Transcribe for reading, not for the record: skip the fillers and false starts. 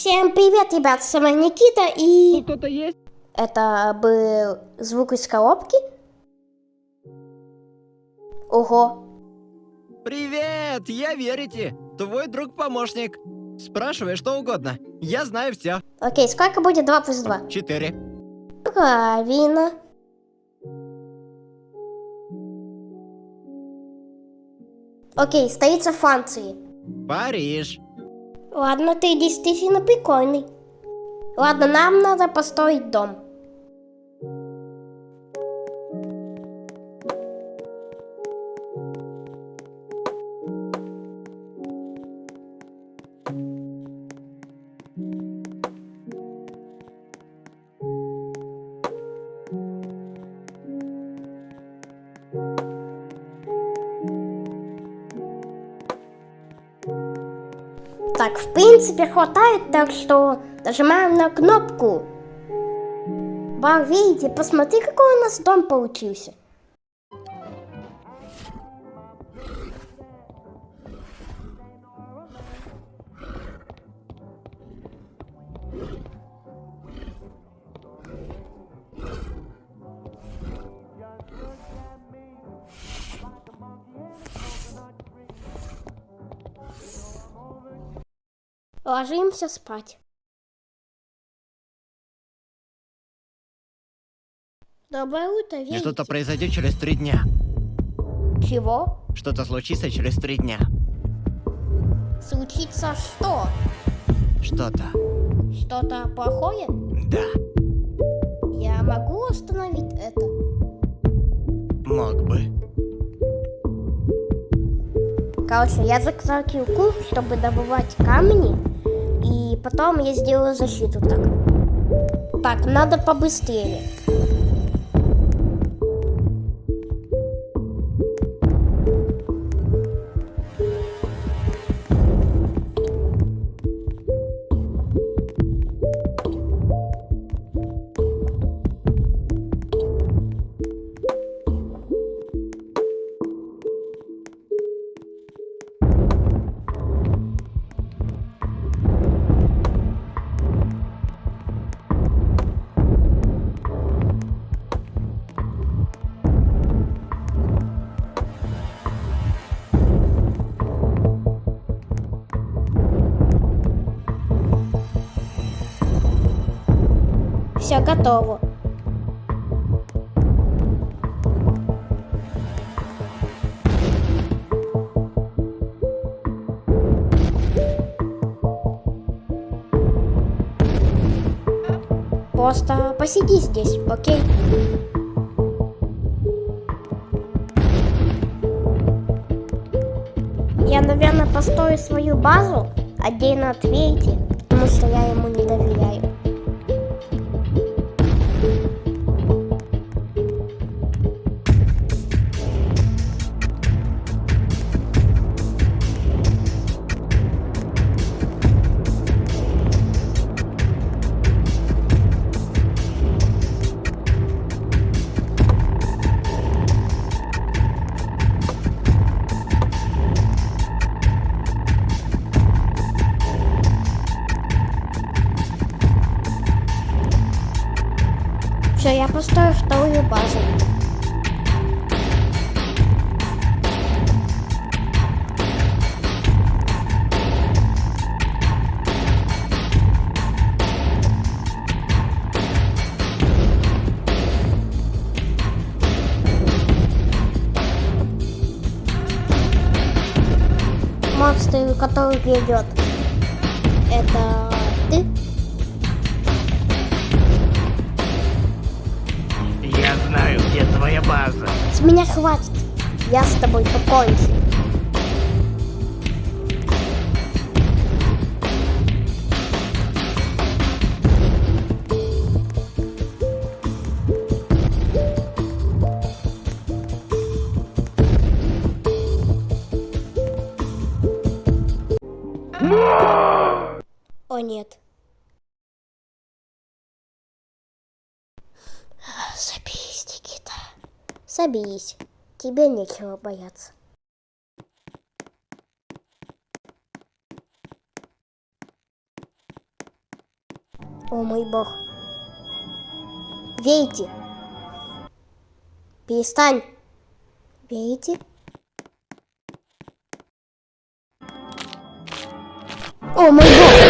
Всем привет, ребят, с вами Никита и... Кто-то есть? Это был звук из коробки. Ого. Привет, я Верите, твой друг-помощник. Спрашивай что угодно, я знаю все. Окей, сколько будет 2 плюс 2? 4. Правильно. Окей, столица Франции. Париж. Ладно, ты действительно прикольный. Ладно, нам надо построить дом. Так, в принципе, хватает, так что нажимаем на кнопку. Вау, видите, посмотри, какой у нас дом получился. Ложимся спать. Доброе утро, И Верите. что-то произойдет через 3 дня. Чего? Что-то случится через 3 дня. Случится что? Что-то. Что-то плохое? Да, Я могу остановить это? мог бы. Короче, я заказал кирку, чтобы добывать камни, и потом я сделаю защиту так. Так, надо побыстрее. Все готово. Просто посиди здесь, окей? Я, наверное, построю свою базу отдельно от Верити, потому что я ему не доверяю. Все, я построю вторую базу. Монстр, который ведет, это ты? Я знаю, где твоя база. С меня хватит. Я с тобой покончу. О нет. Соберись, Никита. Соберись. Тебе нечего бояться. О мой бог. Вейте. Перестань. Вейте. О мой бог.